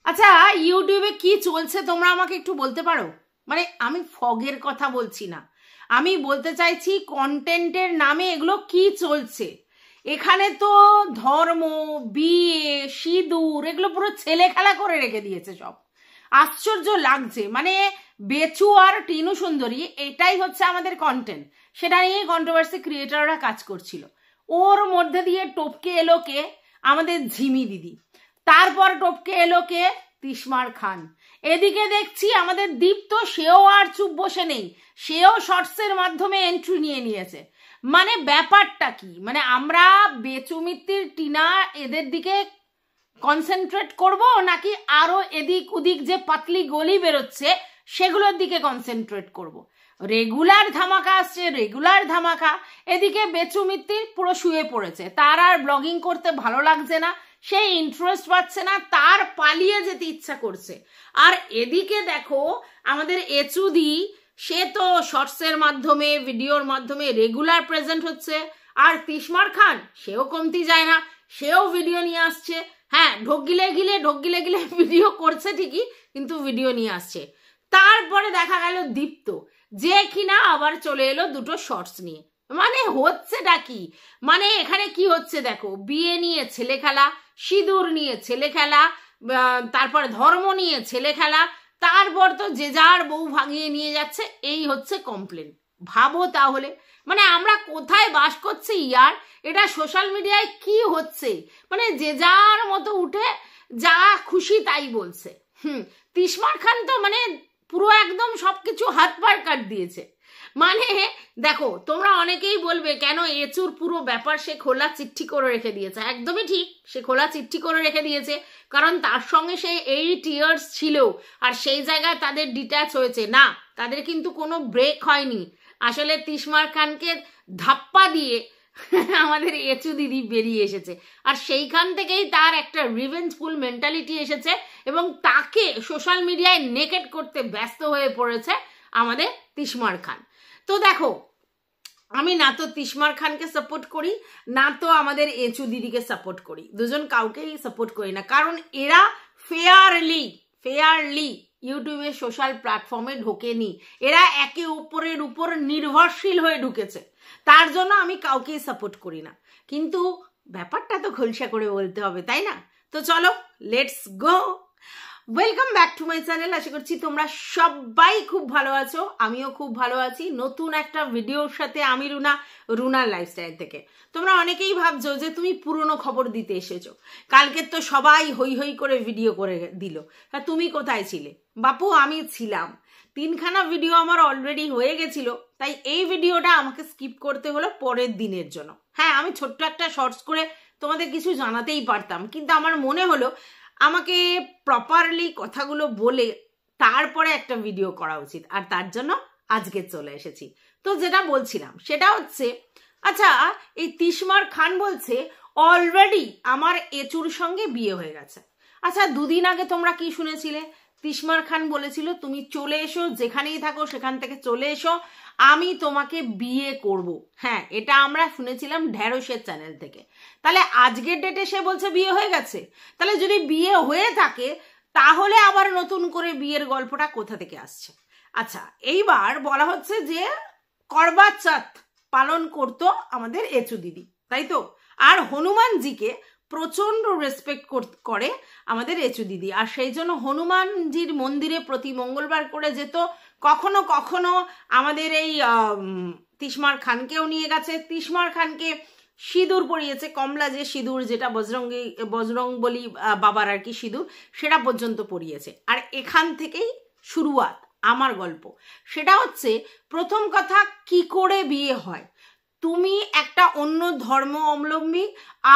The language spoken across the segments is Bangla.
আচ্ছা, ইউটিউবে কি চলছে তোমরা আমাকে একটু বলতে পারো? মানে আমি ফগের কথা বলছি না, আমি বলতে চাইছি কন্টেন্টের নামে এগুলো কি চলছে। এখানে তো ধর্ম, বিয়ে, সিঁদুর এগুলো পুরো ছেলে খেলা করে রেখে দিয়েছে সব। আশ্চর্য লাগছে। মানে বেচু আর টিনু সুন্দরী এটাই হচ্ছে আমাদের কন্টেন্ট, সেটা নিয়ে কন্ট্রোভার্সি ক্রিয়েটাররা কাজ করছিল। ওর মধ্যে দিয়ে টপকে এলো কে? আমাদের ঝিমি দিদি। তারপর টপকে এলো কে? তিশমার খান। এদিকে দেখছি আমাদের দীপ্ত, সেও আর চুপ বসে নেই, সেও শর্টসের মাধ্যমে এন্ট্রি নিয়ে নিয়েছে। মানে ব্যাপারটা কি? মানে আমরা বেচু মিত্তির, টিনা এদের দিকে কনসেন্ট্রেট করব, নাকি আরো এদিক ওদিক যে পাতলি গলি বেরোচ্ছে সেগুলোর দিকে কনসেন্ট্রেট করব? রেগুলার ধামাকা আসছে, রেগুলার ধামাকা। এদিকে বেচু মিত্তির পুরো শুয়ে পড়েছে, তার আর ব্লগিং করতে ভালো লাগছে না, সে ইন্টারেস্ট পাচ্ছে না, তার পালিয়ে যেতে ইচ্ছা করছে। আর এদিকে দেখো আমাদের এচুদি, সে তো শর্টসের মাধ্যমে, ভিডিওর মাধ্যমে রেগুলার প্রেজেন্ট হচ্ছে। আর তিশমার খান, সেও কমতি যায় না, সেও ভিডিও নিয়ে আসছে। হ্যাঁ, ঢোক গিলে গিলে ভিডিও করছে ঠিকই, কিন্তু ভিডিও নিয়ে আসছে। তারপরে দেখা গেল দীপ্ত, যে কিনা আবার চলে এলো দুটো শর্টস নিয়ে। মানে হচ্ছেটা কি? মানে এখানে কি হচ্ছে দেখো, বিয়ে নিয়ে ছেলে খেলা, সিঁদুর নিয়ে ছেলে খেলা, তারপর ধর্ম নিয়ে ছেলে খেলা, তারপর তো যে যার বউ ভাঙিয়ে নিয়ে যাচ্ছে, এই হচ্ছে কমপ্লেন। ভাবো তাহলে, মানে আমরা কোথায় বাস করছি ইয়ার? এটা সোশ্যাল মিডিয়ায় কি হচ্ছে? মানে যে যার মতো উঠে যা খুশি তাই বলছে। তিশমার খান তো মানে পুরো একদম সবকিছু হাত পার কাট দিয়েছে। মানে দেখো, তোমরা অনেকেই বলবে কেন এচুর পুরো ব্যাপার সে খোলা চিঠি করে রেখে দিয়েছে। একদমই ঠিক, সে খোলা চিঠি করে রেখে দিয়েছে, কারণ তার সঙ্গে সে 8 ইয়ার্স ছিল, আর সেই জায়গায় তাদের ডিট্যাচ হয়েছে না, তাদের কিন্তু কোনো ব্রেক হয়নি। আসলে তিশমার খানকে ধাপ্পা দিয়ে আমাদের এচু দিদি বেরিয়ে এসেছে, আর সেইখান থেকেই তার একটা রিভেঞ্জফুল মেন্টালিটি এসেছে, এবং তাকে সোশ্যাল মিডিয়ায় নেকেট করতে ব্যস্ত হয়ে পড়েছে আমাদের তিশমার খান। তো দেখো, আমি না তো তিশমার খানকে সাপোর্ট করি, না তো আমাদের এচু দিদিকে সাপোর্ট করি, দুজন কাউকেই সাপোর্ট করি না, কারণ এরা ফেয়ারলি ইউটিউবে সোশ্যাল প্ল্যাটফর্মে ঢোকেনি, এরা একে অপরের উপর নির্ভরশীল হয়ে ঢুকেছে। তার জন্য আমি কাউকেই সাপোর্ট করি না, কিন্তু ব্যাপারটা তো খোলসা করে বলতে হবে, তাই না? তো চলো, let's go. Welcome back to my channel. আশা করছি তোমরা সবাই খুব ভালো আছো, আমিও খুব ভালো আছি। নতুন একটা ভিডিওর সাথে আমি রুনার লাইফস্টাইল থেকে। তোমরা অনেকেই ভাবছো যে তুমি পুরনো খবর দিতে এসেছো, কালকে তো সবাই হই হই করে ভিডিও করে দিল, তা তুমি কোথায় ছিলে? বাপু, আমি ছিলাম। 3খানা ভিডিও আমার অলরেডি হয়ে গেছিল, তাই এই ভিডিওটা আমাকে স্কিপ করতে হলো পরের দিনের জন্য। হ্যাঁ, আমি ছোট্ট একটা শর্টস করে তোমাদের কিছু জানাতেই পারতাম, কিন্তু আমার মনে হলো আমাকে প্রপারলি কথাগুলো বলে তারপরে একটা ভিডিও করা উচিত, আর তার জন্য আজকে চলে এসেছি। তো যেটা বলছিলাম সেটা হচ্ছে, আচ্ছা, এই তিশমার খান বলছে অলরেডি আমার এচুর সঙ্গে বিয়ে হয়ে গেছে। আচ্ছা, 2 দিন আগে তোমরা কি শুনেছিলে? তিশমার খান বলেছিল তুমি চলে এসো, যেখানেই থাকো সেখান থেকে চলে এসো, আমি তোমাকে বিয়ে করব। হ্যাঁ, এটা আমরা শুনেছিলাম ঢেঁড়সের চ্যানেল থেকে। তাহলে আজকের ডেটে সে বলছে বিয়ে হয়ে গেছে। তাহলে যদি বিয়ে হয়ে থাকে, তাহলে আবার নতুন করে বিয়ের গল্পটা কোথা থেকে আসছে? আচ্ছা, এইবার বলা হচ্ছে যে করবা চৌথ পালন করতো আমাদের এচু দিদি, তাই তো? আর হনুমানজিকে প্রচন্ড রেসপেক্ট করে আমাদের এচু দিদি, আর সেই জন্য হনুমানজির মন্দিরে প্রতি মঙ্গলবার করে যেত। কখনো কখনো আমাদের এই তিশমার খানকেও নিয়ে গেছে, তিশমার খানকে সিঁদুর পরিয়েছে, কমলা যে সিঁদুর, যেটা বজরং বলি বাবার আর কি সিঁদুর, সেটা পর্যন্ত পরিয়েছে। আর এখান থেকেই শুরুয়াত আমার গল্প। সেটা হচ্ছে, প্রথম কথা, কি করে বিয়ে হয়? তুমি একটা অন্য ধর্ম অবলম্বী,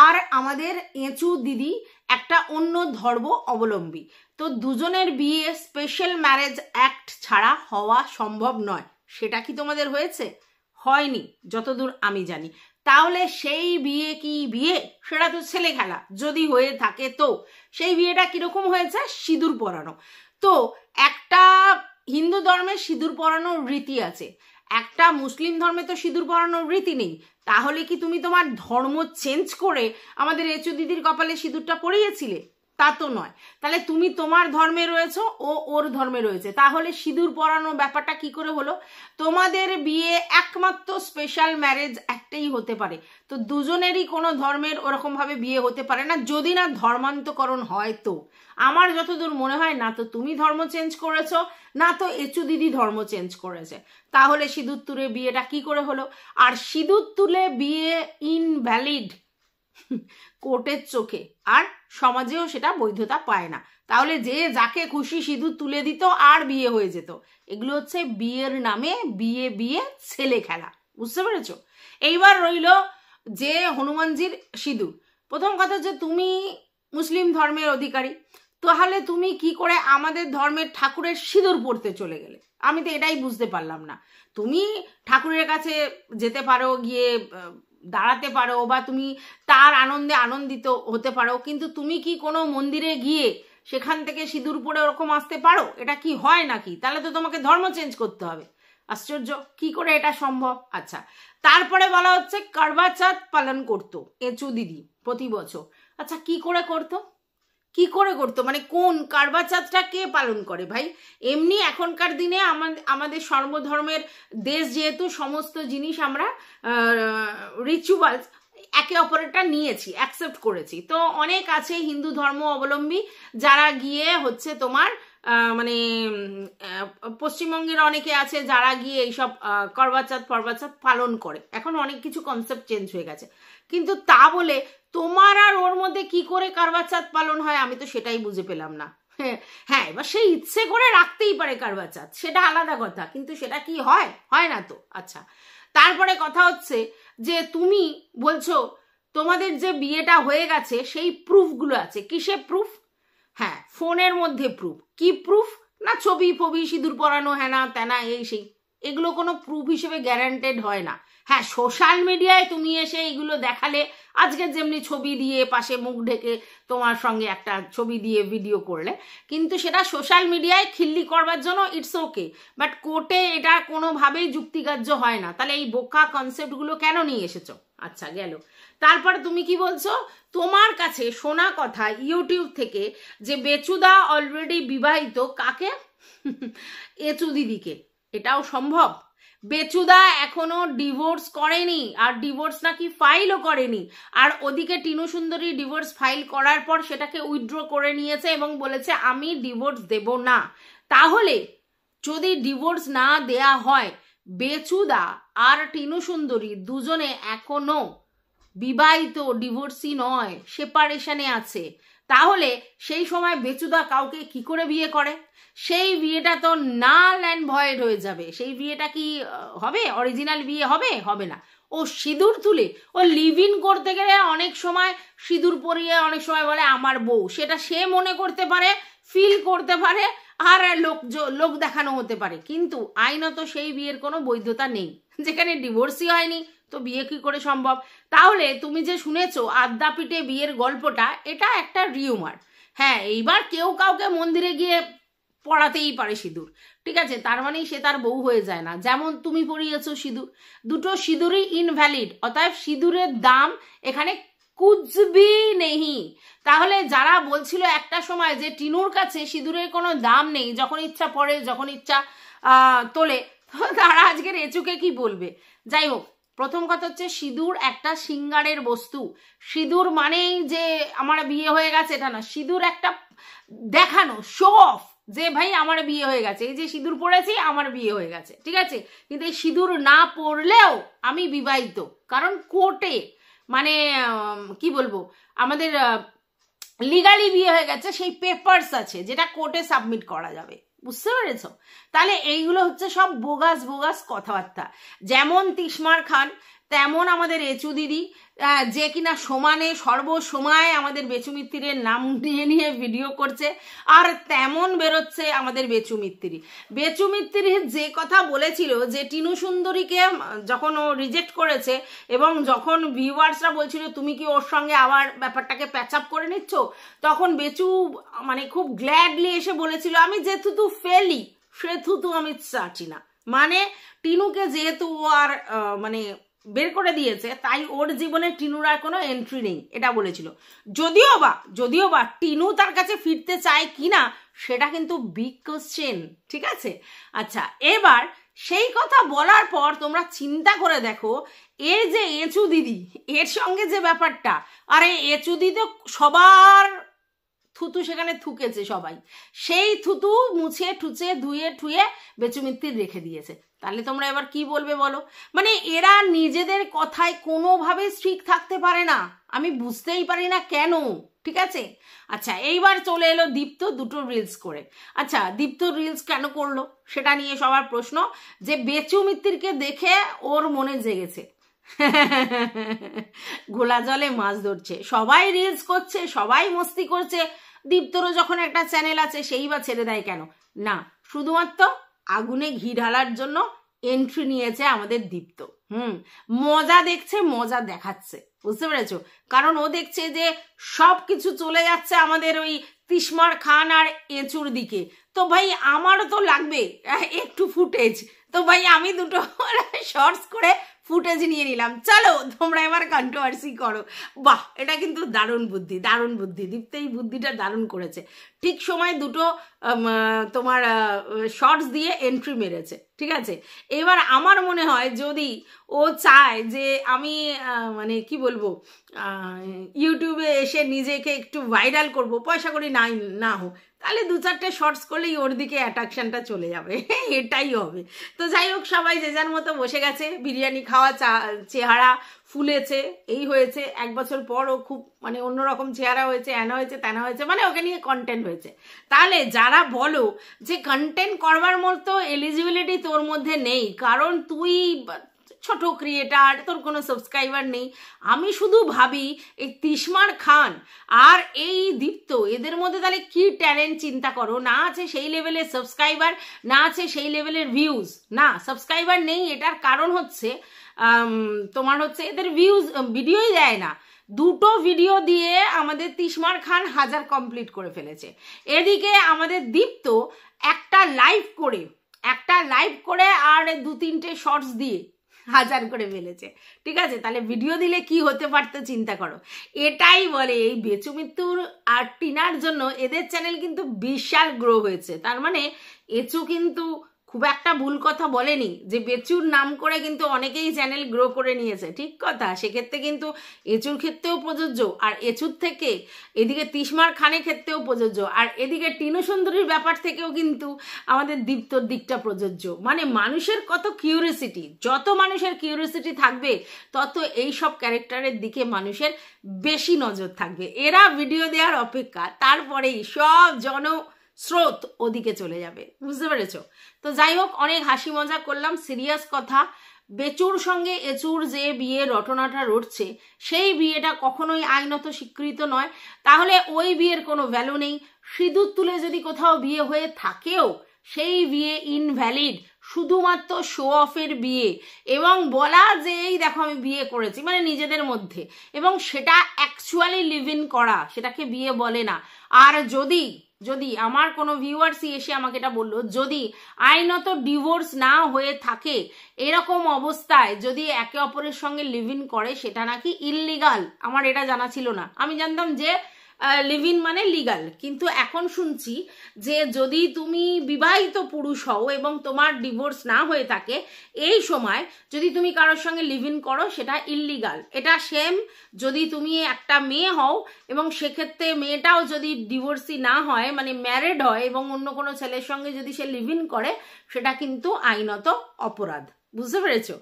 আর আমাদের এঁচু দিদি একটা অন্য ধর্ম অবলম্বী। তো দুজনের বিয়ে স্পেশাল ম্যারেজ অ্যাক্ট ছাড়া হওয়া সম্ভব নয়। সেটা কি তোমাদের হয়েছে? হয়নি যতদূর আমি জানি। তাহলে সেই বিয়ে কি বিয়ে? সেটা তো ছেলে খেলা। যদি হয়ে থাকে তো সেই বিয়েটা কিরকম হয়েছে? সিঁদুর পরানো। তো একটা হিন্দু ধর্মে সিঁদুর পরানোর রীতি আছে, একটা মুসলিম ধর্মে তো সিঁদুর পরানোর রীতি নেই। তাহলে কি তুমি তোমার ধর্ম চেঞ্জ করে আমাদের এচু দিদির কপালে সিঁদুরটা পরিয়েছিলে? তা তো নয়। তাহলে তুমি তোমার ধর্মে রয়েছো, ও ওর ধর্মে রয়েছে, তাহলে সিঁদুর পরানো ব্যাপারটা কি করে হলো? তোমাদের বিয়ে একমাত্র স্পেশাল ম্যারেজ একটাই হতে পারে, তো দুজনেরই কোনো ধর্মের ওরকম ভাবে বিয়ে হতে পারে না, যদি না ধর্মান্তকরণ হয়। তো আমার যতদূর মনে হয় না তো তুমি ধর্ম চেঞ্জ করেছো, না তো এচু দিদি ধর্ম চেঞ্জ করেছে, তাহলে সিঁদুর তুলে বিয়েটা কি করে হলো? আর সিঁদুর তুলে বিয়ে ইনভ্যালিড কোর্টের চোখে, আর সমাজেও সেটা বৈধতা পায় না। তাহলে যে যাকে খুশি সিঁদুর তুলে দিত আর বিয়ে হয়ে যেত। এগুলো হচ্ছে বিয়ের নামে বিয়ে বিয়ে ছেলে খেলা, বুঝতে পেরেছো? এইবার রইল যে হনুমানজির সিঁদুর। প্রথম কথা হচ্ছে তুমি মুসলিম ধর্মের অধিকারী, তাহলে তুমি কি করে আমাদের ধর্মের ঠাকুরের সিঁদুর পড়তে চলে গেলে? আমি তো এটাই বুঝতে পারলাম না। তুমি ঠাকুরের কাছে যেতে পারো, গিয়ে দাঁড়াতে পারো, বা তুমি তার আনন্দে আনন্দিত হতে পারো, কিন্তু তুমি কি কোনো মন্দিরে গিয়ে সেখান থেকে সিঁদুর পরে ওরকম আসতে পারো? এটা কি হয় নাকি? তাহলে তো তোমাকে ধর্ম চেঞ্জ করতে হবে। আশ্চর্য, কি করে এটা সম্ভব? আচ্ছা, তারপরে বলা হচ্ছে করবা চৌথ পালন করতো এচু দিদি প্রতি বছর। আচ্ছা, কি করে করতো? কি করে করতো মানে কোন করবা চৌথটা কে পালন করে ভাই? এমনি এখনকার দিনে আমাদের সর্বধর্মের দেশ, যেহেতু সমস্ত জিনিস আমরা রিচুয়ালস একে অপরেরটা নিয়েছি, অ্যাকসেপ্ট করেছি, তো অনেক আছে হিন্দু ধর্ম অবলম্বী যারা গিয়ে হচ্ছে তোমার মানে পশ্চিমবঙ্গের অনেকে আছে যারা গিয়ে এইসব করবা চৌথ পালন করে। এখন অনেক কিছু কনসেপ্ট চেঞ্জ হয়ে গেছে, কিন্তু তা বলে তোমার আর ওর মধ্যে কি করে করবা চৌথ পালন হয় আমি তো সেটাই বুঝে পেলাম না। হ্যাঁ, এবার সে ইচ্ছে করে রাখতেই পারে করবা চৌথ, সেটা আলাদা কথা, কিন্তু সেটা কি হয়? হয় না তো। আচ্ছা, তারপরে কথা হচ্ছে যে তুমি বলছো তোমাদের যে বিয়েটা হয়ে গেছে সেই প্রুফগুলো আছে, কিসে প্রুফ? হ্যাঁ, ফোনের মধ্যে প্রুফ। কি প্রুফ? না ছবি ফবি, সিঁদুর পরানো, হ্যানা ত্যানা, এই সেই, এগুলো কোনো প্রুফ হিসেবে গ্যারান্টেড হয় না। হ্যাঁ, সোশ্যাল মিডিয়ায় তুমি এসে এইগুলো দেখালে, আজকে যেমনি ছবি দিয়ে পাশে মুখ ঢেকে তোমার সঙ্গে একটা ছবি দিয়ে ভিডিও করলে, কিন্তু সেটা সোশ্যাল মিডিয়ায় খিল্লি করবার জন্য ইটস ওকে, বাট কোর্টে এটা কোনোভাবেই যুক্তিগ্রাহ্য হয় না। তাহলে এই বোকা কনসেপ্টগুলো কেন নিয়ে এসেছো? আচ্ছা, গেল। তারপর তুমি কি বলছো? তোমার কাছে শোনা কথা ইউটিউব থেকে যে বেচুদা অলরেডি বিবাহিত, কাকে? এচু দিদিকে। এটাও সম্ভব? বেচুদা এখনো ডিভোর্স করেনি, আর ডিভোর্স নাকি ফাইলও করেনি, আর ওদিকে টিনু সুন্দরী ডিভোর্স ফাইল করার পর সেটাকে উইথড্র করে নিয়েছে এবং বলেছে আমি ডিভোর্স দেব না। তাহলে যদি ডিভোর্স না দেয়া হয়, বেচুদা আর টিনু সুন্দরী দুজনে এখনো বিবাহিত, ডিভোর্সি নয়, সেপারেশনে আছে, তাহলে সেই সময় বেচুদা কাউকে কি করে বিয়ে করে? সেই বিয়েটা তো নাল অ্যান্ড ভয়েড হয়ে যাবে। সেই বিয়েটা কি হবে? অরিজিনাল বিয়ে হবে? হবে না। ও সিঁদুর তুলে, ও লিভ ইন করতে গেলে অনেক সময় সিঁদুর পরিয়ে অনেক সময় বলে আমার বউ, সেটা সে মনে করতে পারে, ফিল করতে পারে, আর লোক দেখানো হতে পারে, কিন্তু আইনত সেই বিয়ের কোনো বৈধতা নেই। যেখানে ডিভোর্সই হয়নি তো বিয়ে কি করে সম্ভব? তাহলে তুমি যে শুনেছো আদ্যাপীঠে বিয়ের গল্পটা, এটা একটা রিউমার। হ্যাঁ, এইবার কেউ কাউকে মন্দিরে গিয়ে পড়াতেই পারে সিঁদুর, ঠিক আছে, তার মানেই সে তার বউ হয়ে যায় না। যেমন তুমি পরিয়েছো সিঁদুর, দুটো সিঁদুরই ইনভ্যালিড, অতএব সিঁদুরের দাম এখানে কুচবি নেই। তাহলে যারা বলছিল একটা সময় যে টিনুর কাছে সিঁদুরের কোনো দাম নেই, যখন ইচ্ছা পড়ে যখন ইচ্ছা তোলে, তারা আজকের এচুকে কি বলবে? যাই হোক, প্রথম কথা হচ্ছে সিঁদুর একটা সিঙ্গারের বস্তু। সিঁদুর মানেই যে আমার বিয়ে হয়ে গেছে এটা না, সিঁদুর একটা দেখানো, শো অফ, যে ভাই আমার বিয়ে হয়ে গেছে, এই যে সিঁদুর পড়েছি আমার বিয়ে হয়ে গেছে, ঠিক আছে। কিন্তু এই সিঁদুর না পড়লেও আমি বিবাহিত, কারণ কোর্টে মানে কি বলবো, আমাদের লিগালি বিয়ে হয়ে গেছে, সেই পেপারস আছে যেটা কোর্টে সাবমিট করা যাবে, বুঝতে পেরেছ? তাহলে এইগুলো হচ্ছে সব বোগাস বোগাস কথাবার্তা। যেমন তিশমার খান, তেমন আমাদের এচু দিদি, যে কিনা সমানে সর্বসময় আমাদের বেচু মিত্তিরের নাম নিয়ে নিয়ে ভিডিও করছে, আর তেমন বেরোচ্ছে আমাদের বেচু মিত্তিরি। বেচু মিত্তিরি যে কথা বলেছিল যে টিনু সুন্দরীকে যখন ও রিজেক্ট করেছে, এবং যখন ভিউয়ার্সরা বলছিল তুমি কি ওর সঙ্গে আবার ব্যাপারটাকে প্যাচ আপ করে নিচ্ছ, তখন বেচু মানে খুব গ্ল্যাডলি এসে বলেছিল আমি যেহেতু ফেলি সেহেতু আমি চাচ্ছি না। মানে টিনুকে যেহেতু ও আর মানে বের করে দিয়েছে, তাই ওর জীবনে টিনুর আর কোনো এন্ট্রি নেই এটা বলেছিল। যদিও বা টিনু তার কাছে ফিরতে চায় কিনা সেটা কিন্তু বিগ কোশ্চেন, ঠিক আছে। আচ্ছা, এবার সেই কথা বলার পর তোমরা চিন্তা করে দেখো, এর যে এঁচু দিদি, এর সঙ্গে যে ব্যাপারটা, আরে এঁচু দিদি তো সবার থুতু সেখানে থুকেছে সবাই, সেই থুতু মুছে ঠুচে ধুয়ে ঠুয়ে বেচু মিত্তির রেখে দিয়েছে। তাহলে তোমরা এবার কি বলবে বলো? মানে এরা নিজেদের কথায় কোনোভাবে স্ট্রিক্ট থাকতে পারে না, আমি বুঝতেই পারি না কেন, ঠিক আছে। আচ্ছা, এইবার চলে এলো দীপ্ত দুটো রিলস করে। আচ্ছা, দীপ্ত রিলস কেন করলো সেটা নিয়ে সবার প্রশ্ন, যে বেচু মিত্তিরকে দেখে ওর মনে জেগেছে, ঘোলা জলে মাছ ধরছে, সবাই রিলস করছে, সবাই মস্তি করছে, দীপ্তরও যখন একটা চ্যানেল আছে সেই বা ছেড়ে দেয় কেন? না, শুধুমাত্র আগুনে ঘি ঢালার জন্য এন্ট্রি নিয়েছে আমাদের দীপ্ত। মজা দেখছে, মজা দেখাচ্ছে, বুঝতে পেরেছো? কারণ ও দেখছে যে সব কিছু চলে যাচ্ছে আমাদের ওই তিশমার খান আর এঁচুর দিকে, তো ভাই আমারও তো লাগবে একটু ফুটেজ, তো ভাই আমি দুটো শর্টস করে ফুটেজ নিয়ে নিলাম, চলো তোমরা এবার কন্ট্রোভার্সি করো। বাহ, এটা কিন্তু দারুণ বুদ্ধি, দারুণ বুদ্ধি, দীপ্ত এই বুদ্ধিটা দারুণ করেছে, ঠিক সময় দুটো তোমার শর্টস দিয়ে এন্ট্রি মেরেছে, ঠিক আছে। এবার আমার মনে হয় যদি ও চায় যে আমি মানে কি বলবো, ইউটিউবে এসে নিজেকে একটু ভাইরাল করব, পয়সা করি নাই না হোক, তাহলে দু চারটে শর্টস করলেই ওর দিকে অ্যাট্রাকশনটা চলে যাবে, এটাই হবে। তো যাই হোক, সবাই যে যার মতো বসে গেছে, বিরিয়ানি খাওয়া, চেহারা ফুলেছে, এই হয়েছে, 1 বছর পর ও খুব মানে অন্যরকম চেহারা হয়েছে, এনা হয়েছে তেনা হয়েছে, মানে ওকে নিয়ে কন্টেন্ট হয়েছে। তাহলে যারা বলো যে কন্টেন্ট করবার মতো এলিজিবিলিটি তোর মধ্যে নেই, কারণ তুই ছোট ক্রিয়েটার, তোর কোনো সাবস্ক্রাইবার নেই, আমি শুধু ভাবি এই তিশমার খান আর এই দীপ্ত, এদের মধ্যে তাহলে কি ট্যালেন্ট চিন্তা করো, না আছে সেই লেভেলের সাবস্ক্রাইবার, না আছে সেই লেভেলের ভিউজ। না, সাবস্ক্রাইবার নেই, এটার কারণ হচ্ছে তোমার হচ্ছে এদের ভিউজ, ভিডিওই দেয় না। দুটো ভিডিও দিয়ে আমাদের তিশমার খান 1000 কমপ্লিট করে ফেলেছে, এদিকে আমাদের দীপ্ত একটা লাইভ করে আর 2-3টে শর্টস দিয়ে 1000 করে ফেলেছে, ঠিক আছে। তাহলে ভিডিও দিলে কি হতে পারতো চিন্তা করো। এটাই বলে এই বেচু মিত্তুর আর টিনার জন্য এদের চ্যানেল কিন্তু বিশাল গ্রো হয়েছে। তার মানে এচু কিন্তু খুব একটা ভুল কথা বলেনি, যে বেচুর নাম করে কিন্তু অনেকেই চ্যানেল গ্রো করে নিয়েছে, ঠিক কথা। সেক্ষেত্রে কিন্তু এচুর ক্ষেত্রেও প্রযোজ্য, আর এচুর থেকে এদিকে তিশমার খানের ক্ষেত্রেও প্রযোজ্য, আর এদিকে টিনু সুন্দরীর ব্যাপার থেকেও কিন্তু আমাদের দীপ্তর দিকটা প্রযোজ্য। মানে মানুষের কত কিউরিয়াসিটি, যত মানুষের কিউরিয়াসিটি থাকবে তত এই সব ক্যারেক্টারের দিকে মানুষের বেশি নজর থাকবে। এরা ভিডিও দেওয়ার অপেক্ষা, তারপরেই সব স্রোত ওদিকে চলে যাবে, বুঝতে পেরেছো? তো যাই হোক, অনেক হাসি মজা করলাম, সিরিয়াস কথা, বেচুর সঙ্গে এচুর যে বিয়ে রটনাটা রটছে, সেই বিয়েটা কখনোই আইনত স্বীকৃত নয়, তাহলে ওই বিয়ের কোনো ভ্যালু নেই। সিঁদুর তুলে যদি কোথাও বিয়ে হয়ে থাকেও সেই বিয়ে ইনভ্যালিড, শুধুমাত্র শো অফের বিয়ে, এবং বলা যে এই দেখো আমি বিয়ে করেছি, মানে নিজেদের মধ্যে, এবং সেটা অ্যাকচুয়ালি লিভ ইন করা, সেটাকে বিয়ে বলে না। আর যদি আমার কোনো ভিউয়ার্সই এসে আমাকে এটা বললো, যদি আইনত ডিভোর্স না হয়ে থাকে, এরকম অবস্থায় যদি একে অপরের সঙ্গে লিভ ইন করে, সেটা নাকি ইললিগাল। আমার এটা জানা ছিল না, আমি জানতাম যে লিভ ইন মানে লিগাল, কিন্তু এখন শুনছি যে যদি তুমি বিবাহিত পুরুষ হও এবং তোমার ডিভোর্স না হয়ে থাকে, এই সময় যদি তুমি কারোর সঙ্গে লিভ ইন করো সেটা ইললিগাল। এটা সেম যদি তুমি একটা মেয়ে হও এবং সেক্ষেত্রে মেয়েটাও যদি ডিভোর্সি না হয়, মানে ম্যারিড হয়, এবং অন্য কোনো ছেলের সঙ্গে যদি সে লিভ ইন করে, সেটা কিন্তু আইনত অপরাধ, বুঝতে পেরেছো?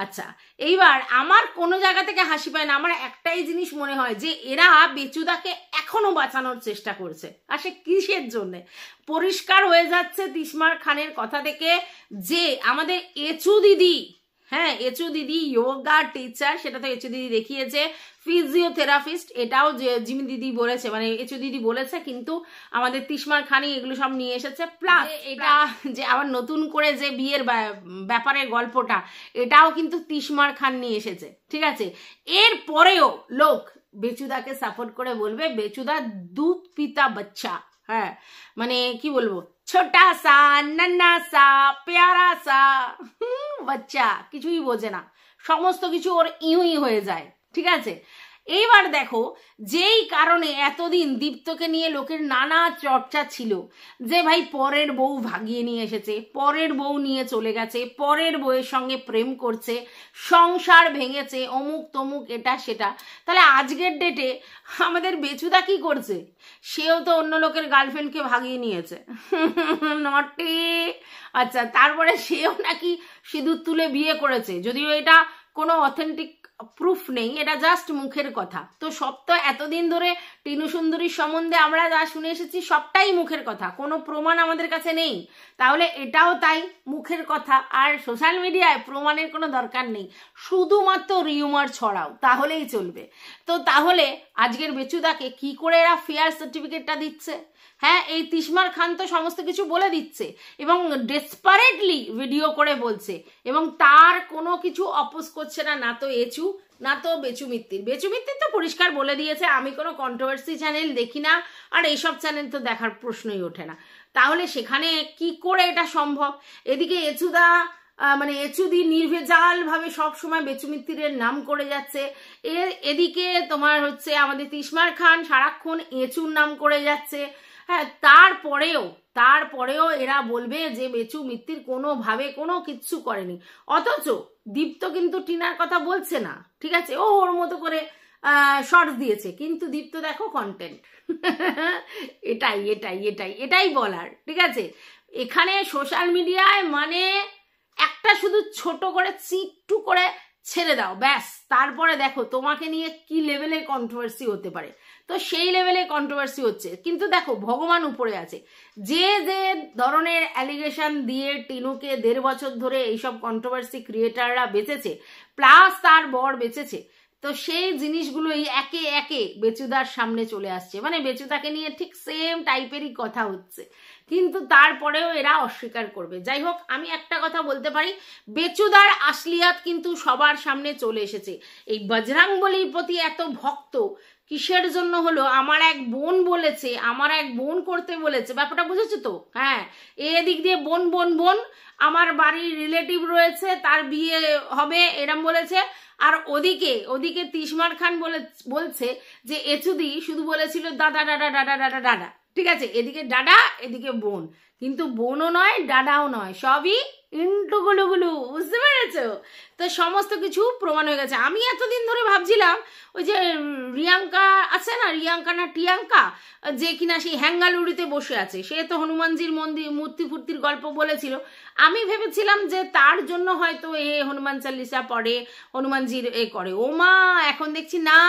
আচ্ছা, এইবার আমার কোনো জায়গা থেকে হাসি পায় না, আমার একটাই জিনিস মনে হয় যে এরা বেচুদাকে এখনো বাঁচানোর চেষ্টা করছে, আর সে কিসের জন্য? পরিষ্কার হয়ে যাচ্ছে তিশমার খানের কথা থেকে যে আমাদের এচু দিদি, হ্যাঁ এচু দিদি যোগা টিচার, সেটা তো এচু দিদি দেখিয়েছে, ফিজিওথেরাপিস্ট, এটাও জিমি দিদি বলেছে, মানে এচু দিদি বলেছে, কিন্তু আমাদের তিশমার খানি এগুলো সব নিয়ে এসেছে। প্লাস এটা যে আবার নতুন করে যে বিয়ের ব্যাপারের গল্পটা, এটাও কিন্তু তিশমার খান নিয়ে এসেছে, ঠিক আছে। এর পরেও লোক বেচুদাকে সাপোর্ট করে বলবে বেচুদা দুধ পিতা বাচ্চা, হ্যাঁ মানে কি বলবো, ছোটা সা নন্না সা প্যারা সা বাচ্চা, কিছুই বোঝে না, সমস্ত কিছু ওর ইউই হয়ে যায়, ঠিক আছে। এইবার দেখো, যেই কারণে এতদিন দীপ্তকে নিয়ে লোকের নানা চর্চা ছিল যে ভাই পরের বউ ভাগিয়ে নিয়ে এসেছে, পরের বউ নিয়ে চলে গেছে, পরের বউয়ের সঙ্গে প্রেম করছে, সংসার ভেঙেছে, অমুক তমুক এটা সেটা, তাহলে আজকের ডেটে আমাদের বেচুদা কি করছে? সেও তো অন্য লোকের গার্লফ্রেন্ডকে ভাগিয়ে নিয়েছে। নটি। আচ্ছা, তারপরে সেও নাকি সিঁদুর তুলে বিয়ে করেছে, যদিও এটা কোনো অথেন্টিক প্রুফ নেই, এটা জাস্ট মুখের কথা। তো সব তো এতদিন ধরে টিনু সুন্দরীর সম্বন্ধে আমরা যা শুনে এসেছি সবটাই মুখের কথা, কোনো প্রমাণ আমাদের কাছে নেই। তাহলে এটাও তাই মুখের কথা, আর সোশ্যাল মিডিয়ায় প্রমাণের কোনো দরকার নেই, শুধুমাত্র রিউমার ছড়াও তাহলেই চলবে। তো তাহলে আজকের বেচুদাকে কি করে এরা ফেয়ার সার্টিফিকেটটা দিচ্ছে? হ্যাঁ, এই তিশমার খান তো সমস্ত কিছু বলে দিচ্ছে এবং ডেসপারেটলি ভিডিও করে বলছে, এবং তার কোনো কিছু অপোজ করছে না, না তো এচু না তো বেচু মিত্তির। বেচু মিত্তির তো পরিষ্কার বলে দিয়েছে আমি কোনো কন্ট্রোভার্সি চ্যানেল দেখি না, আর এইসব চ্যানেল তো দেখার প্রশ্নই ওঠে না। তাহলে সেখানে কি করে এটা সম্ভব? এদিকে এচুদা মানে এচুদি নির্ভেজাল ভাবে সবসময় বেচু মিত্তিরের নাম করে যাচ্ছে, এদিকে তোমার হচ্ছে আমাদের তিশমার খান সারাক্ষণ এচুর নাম করে যাচ্ছে। হ্যাঁ, তারপরেও এরা বলবে যে বেচু মিত্তির কোনোভাবে কোনো কিচ্ছু করেনি, অথচ দীপ্ত কিন্তু টিনার কথা বলছে না, ঠিক আছে, ও ওর মতো করে শর্টস দিয়েছে, কিন্তু দীপ্ত দেখো কন্টেন্ট। এটাই বলার, ঠিক আছে। এখানে সোশ্যাল মিডিয়ায় মানে একটা শুধু ছোট করে চিট্টু করে ছেড়ে দাও, ব্যাস, তারপরে দেখো তোমাকে নিয়ে কি লেভেলের কন্ট্রোভার্সি হতে পারে। তো সেই লেভেলে কন্ট্রোভার্সি হচ্ছে, কিন্তু দেখো ভগবান উপরে আছে। যে যে ধরনের অ্যালিগেশন দিয়ে টিনুকে 1.5 বছর ধরে এইসব কন্ট্রোভার্সি ক্রিয়েটাররা বেঁচেছে, প্লাস তার বর বেঁচেছে, তো সেই জিনিসগুলোই একে একে বেচুদার সামনে চলে আসছে, মানে বেচুদাকে নিয়ে ঠিক সেম টাইপেরই কথা হচ্ছে, কিন্তু তারপরেও এরা অস্বীকার করবে। যাই হোক, আমি একটা কথা বলতে পারি, বেচুদার আসলিয়াত কিন্তু সবার সামনে চলে এসেছে। এই বজরংবলীর প্রতি এত ভক্ত কিসের জন্য হলো? আমার এক বোন বলেছে, আমার এক বোন করতে বলেছে, ব্যাপারটা বুঝেছো তো? হ্যাঁ, এদিক দিয়ে বোন বোন বোন, আমার বাড়ির রিলেটিভ রয়েছে, তার বিয়ে হবে এরম বলেছে, আর ওদিকে তিশমার খান বলছে যে এচুদি শুধু বলেছিল দাদা দাদা দাদা দাদা দাদা, ঠিক আছে, এদিকে দাদা এদিকে বোন, কিন্তু বোনও নয় দাদাও নয়, সবই ইন্টু গুলুগুলু, বুঝতে পেরেছো? তো সমস্ত কিছু প্রমাণ হয়ে গেছে। আমি এতদিন ধরে ভাবছিলাম ওই যে রিয়াঙ্কা আছে না, রিয়াঙ্কা না টিয়াঙ্কা, যে কিনা সেই হ্যাঙ্গালুড়িতে বসে আছে, সে তো হনুমানজির মূর্তি ফুর্তির গল্প বলেছিল, আমি ভেবেছিলাম যে তার জন্য হয়তো এ হনুমান চালিসা পড়ে, হনুমানজির এ করে। ও মা, এখন দেখছি না,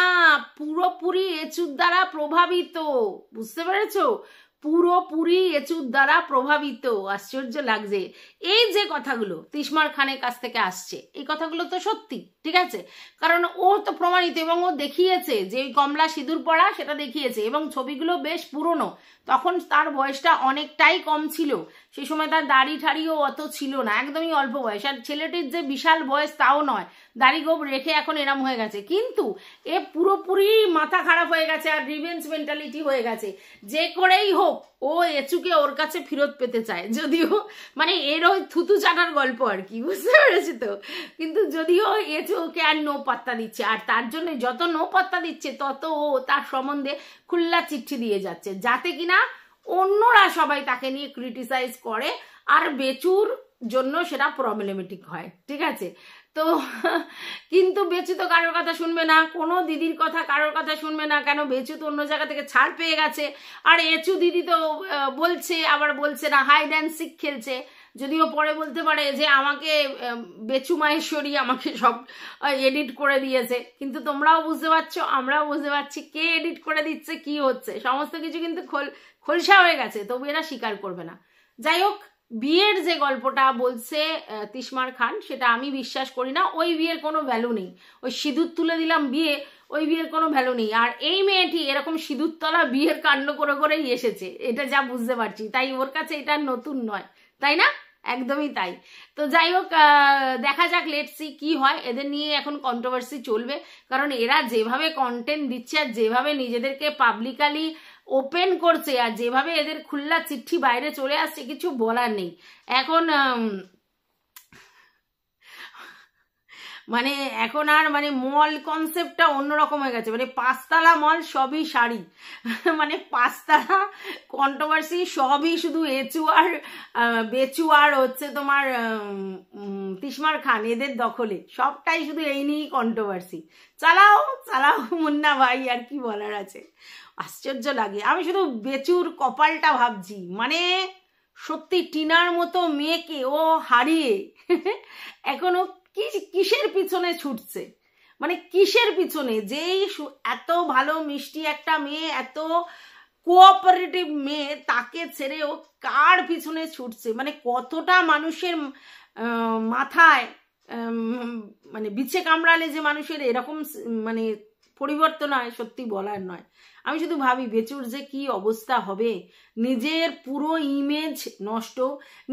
পুরোপুরি এচুর দ্বারা প্রভাবিত, বুঝতে পেরেছো? পুরোপুরি এচুর দ্বারা প্রভাবিত। আশ্চর্য লাগছে। এই যে কথাগুলো তিশমার খানের কাছ থেকে আসছে, এই কথাগুলো তো সত্যি, ঠিক আছে, কারণ ও তো প্রমাণিত, এবং ও দেখিয়েছে যে কমলা সিঁদুর পড়া সেটা দেখিয়েছে, এবং ছবিগুলো বেশ পুরনো, তখন তার বয়সটা অনেকটাই কম ছিল, সেই সময় তার দাড়ি ঠাড়িও অত ছিল না, একদমই অল্প বয়স, আর ছেলেটির যে বিশাল বয়স তাও নয়, দাড়ি গোপ রেখে এখন এরম হয়ে গেছে, কিন্তু এ পুরোপুরি মাথা খারাপ হয়ে গেছে আর রিভেঞ্জ মেন্টালিটি হয়ে গেছে। যে করেই হোক ও এচুকে ওর কাছে ফেরত পেতে চায়, যদিও মানে এর ওই থুতু চাটার গল্প আর কি, বুঝতে পেরেছি তো, কিন্তু যদিও এচু ওকে আর নো পাত্তা দিচ্ছে, আর তার জন্য যত নো পাত্তা দিচ্ছে তত ও তার সম্বন্ধে খুল্লা চিঠি দিয়ে যাচ্ছে, যাতে কিনা অন্যরা সবাই তাকে নিয়ে ক্রিটিসাইজ করে, আর বেচুর জন্য সেটা প্রবলেমেটিক হয়, ঠিক আছে। তো কিন্তু বেচু তো কারোর কথা শুনবে না, কোনো দিদির কথা কারোর কথা শুনবে না, কেন বেচু তো অন্য জায়গা থেকে ছাড় পেয়ে গেছে, আর এচু দিদি তো বলছে আবার বলছে না, হাইড অ্যান্ড সিক খেলছে, যদিও পরে বলতে পারে যে আমাকে বেচু মাহেশ্বরী আমাকে সব এডিট করে দিয়েছে, কিন্তু তোমরাও বুঝতে পারছো, আমরাও বুঝতে পারছি কে এডিট করে দিচ্ছে, কি হচ্ছে, সমস্ত কিছু কিন্তু খোলসা হয়ে গেছে, তবু এরা স্বীকার করবে না। যাই হোক, বিয়ের যে গল্পটা বলছে তিশমার খান, সেটা আমি বিশ্বাস করি না, ওই বিয়ের কোনো ভ্যালু নেই, ওই সিঁদুর তুলে দিলাম বিয়ে, ওই বিয়ের কোনো ভ্যালু নেই, আর এই মেয়েটি এরকম সিঁদুরতলা বিয়ের কাণ্ড করে করেই এসেছে, এটা যা বুঝতে পারছি, তাই ওর কাছে এটা নতুন নয়, তাই না? একদমই তাই। তো যাই হোক, দেখা যাক, লেটস সি কি হয়, এদের নিয়ে এখন কন্ট্রোভার্সি চলবে, কারণ এরা যেভাবে কন্টেন্ট দিচ্ছে আর যেভাবে নিজেদেরকে পাবলিকালি ওপেন করছে, আর যেভাবে এদের খুল্লা চিঠি বাইরে চলে আসছে, কিছু বলার নেই। এখন মানে এখন আর মানে মল কনসেপ্টটা অন্যরকম হয়ে গেছে, মানে 5 তলা মল সবই শাড়ি, মানে 5 তলা কন্ট্রোভার্সি সবই শুধু এচু আর বেচু আর হচ্ছে তোমার তিশমার খান এদের দখলে, সবটাই শুধু এই নিয়েই কন্ট্রোভার্সি। চালাও চালাও মুন্না ভাই, আর কি বলার আছে। আশ্চর্য লাগে, আমি শুধু বেচুর কপালটা ভাবছি, মানে সত্যি টিনার মতো মেয়েকে ও হারিয়ে এখনো কিসের পিছনে ছুটছে, মানে কিসের পিছনে, যেই এত ভালো মিষ্টি একটা মেয়ে, এত কোঅপারেটিভ মেয়ে, তাকে ছেড়ে ও কার পিছনে ছুটছে, মানে কতটা মানুষের মাথায় মানে বিছে কামড়ালে যে মানুষের এরকম মানে পরিবর্তন হয়, সত্যি বলার নয়। আমি শুধু ভাবি বেচুর যে কি অবস্থা হবে, নিজের পুরো ইমেজ নষ্ট,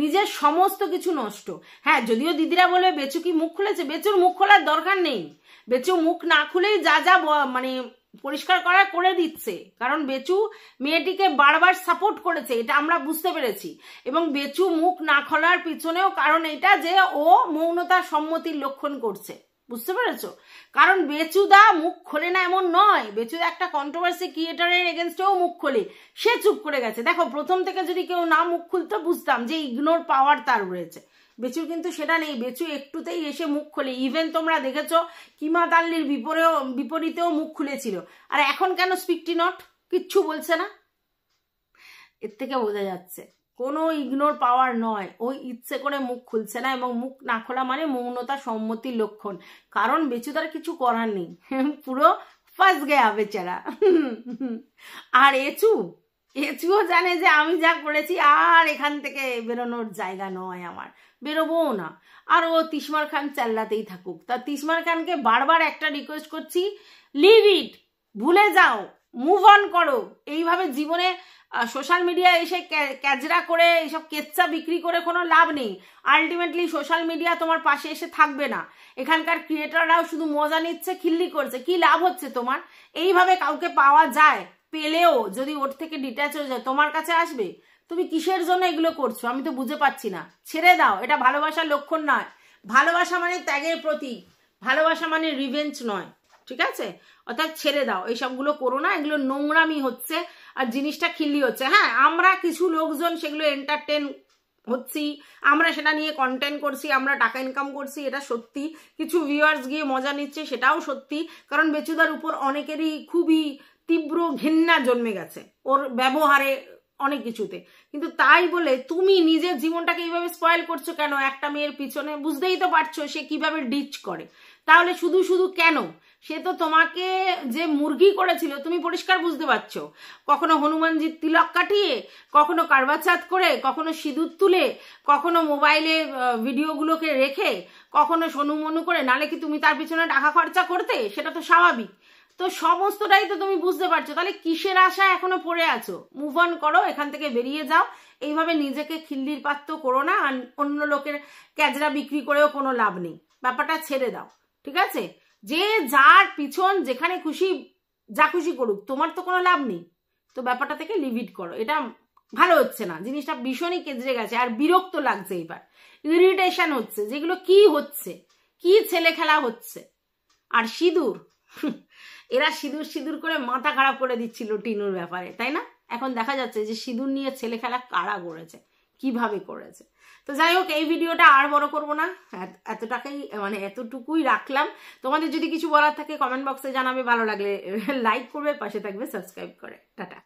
নিজের সমস্ত কিছু নষ্ট। হ্যাঁ, যদিও দিদিরা বলবে বেচু কি মুখ খুলেছে, বেচুর মুখ খোলার দরকার নেই, বেচু মুখ না খুলেই যা যা মানে পরিষ্কার করা করে দিচ্ছে, কারণ বেচু মেয়েটিকে বারবার সাপোর্ট করেছে, এটা আমরা বুঝতে পেরেছি। এবং বেচু মুখ না খোলার পিছনেও কারণ এটা যে ও মৌনতা সম্মতির লক্ষণ করছে, বুঝতে পেরেছো? কারণ বেচুদা মুখ খোলে না এমন নয়, বেচুদা একটা কন্ট্রোভার্সি ক্রিয়েটারের এগেনস্টেও মুখ খোলে, সে চুপ করে গেছে। দেখো, প্রথম থেকে যদি কেউ না মুখ খুলতো বুঝতাম যে ইগনোর পাওয়ার তার রয়েছে, বেচুর কিন্তু সেটা নেই, বেচু একটুতেই এসে মুখ খোলে। ইভেন তোমরা দেখেছো কিমাত আলীর বিপরীতেও মুখ খুলেছিল, আর এখন কেন স্পিকটি নট, কিচ্ছু বলছে না। এর থেকে বোঝা যাচ্ছে কোনো ইগনোর পাওয়ার নয়, ওই ইচ্ছে করে মুখ খুলছে না, এবং মুখ না খোলা মানে মৌনতা সম্মতির লক্ষণ, কারণ বেচুদার কিছু করার নেই, পুরো ফাঁস গেয়া বেচারা। আর এচুও জানে যে আমি যা করেছি আর এখান থেকে বেরোনোর জায়গা নয় আমার, বেরোবও না। আর ও তিশমার খান চাল্লাতেই থাকুক। তা তিশমার খানকে বারবার একটা রিকোয়েস্ট করছি, লিভ ইট, ভুলে যাও, মুভ অন করো। এইভাবে জীবনে সোশ্যাল মিডিয়া এসে ক্যাজরা করে এইসব কেচ্চা বিক্রি করে কোনো লাভ নেই। আলটিমেটলি সোশ্যাল মিডিয়া তোমার পাশে এসে থাকবে না। এখানকার ক্রিয়েটাররাও শুধু মজা নিচ্ছে, খিল্লি করছে, কি লাভ হচ্ছে তোমার? এইভাবে কাউকে পাওয়া যায়, পেলেও যদি ওর থেকে ডিট্যাচ হয়ে যায় তোমার কাছে আসবে? তুমি কিসের জন্য এগুলো করছো আমি তো বুঝে পাচ্ছি না। ছেড়ে দাও, এটা ভালোবাসার লক্ষণ নয়। ভালোবাসা মানে ত্যাগের প্রতীক, ভালোবাসা মানে রিভেঞ্জ নয়, ঠিক আছে? অর্থাৎ ছেড়ে দাও, এইসবগুলো করো না, এগুলো নোংরামি হচ্ছে আর জিনিসটা খিল্লি হচ্ছে। হ্যাঁ, আমরা কিছু লোকজন সেগুলো এন্টারটেন হচ্ছি, আমরা সেটা নিয়ে কন্টেন্ট করছি, আমরা টাকা ইনকাম করছি, এটা সত্যি। কিছু ভিউয়ার্স গিয়ে মজা নিচ্ছে, সেটাও সত্যি, কারণ বেচুদার উপর অনেকেরই খুবই তীব্র ঘৃণা জন্মে গেছে ওর ব্যবহারে, অনেক কিছুতে। কিন্তু তাই বলে তুমি নিজের জীবনটাকে এইভাবে স্পয়েল করছো কেন একটা মেয়ের পিছনে? বুঝতেই তো পারছো সে কিভাবে ডিচ করে, তাহলে শুধু শুধু কেন? সে তো তোমাকে যে মুরগি করেছিল তুমি পরিষ্কার বুঝতে পারছো। কখনো হনুমানজির তিলক কাটিয়ে, কখনো কারবাচাঁদ করে, কখনো সিঁদুর তুলে, কখনো মোবাইলে ভিডিওগুলোকে রেখে, কখনো সোনু মনু করে, নালে কি তুমি তার পিছনে টাকা খরচা করতে? সেটা তো স্বাভাবিক। তো সমস্তটাই তো তুমি বুঝতে পারছো, তাহলে কিসের আশা এখনো পড়ে আছো? মুভ অন করো, এখান থেকে বেরিয়ে যাও। এইভাবে নিজেকে খিল্লির পাত্র করো না, আর অন্য লোকের ক্যাজরা বিক্রি করেও কোনো লাভ নেই। ব্যাপারটা ছেড়ে দাও, ঠিক আছে? যে যার পিছন যেখানে খুশি যা খুশি করুক, তোমার তো কোনো লাভ নেই। তো ব্যাপারটা থেকে লিভিট করো, এটা ভালো হচ্ছে না, জিনিসটা ভীষণই কেজরে গেছে, আর বিরক্ত লাগছে, এবার ইরিটেশন হচ্ছে, যেগুলো কি হচ্ছে, কি ছেলে খেলা হচ্ছে। আর সিঁদুর, এরা সিঁদুর সিঁদুর করে মাথা খারাপ করে দিচ্ছিল টিনুর ব্যাপারে, তাই না? এখন দেখা যাচ্ছে যে সিঁদুর নিয়ে ছেলে খেলা কারা করেছে, কিভাবে করেছে। তো যাই হোক, এই ভিডিওটা আর বড় করবো না, এতটুকুই রাখলাম। তোমাদের যদি কিছু বলার থাকে কমেন্ট বক্সে জানাবে, ভালো লাগলে লাইক করবে, পাশে থাকবে সাবস্ক্রাইব করে। টাটা।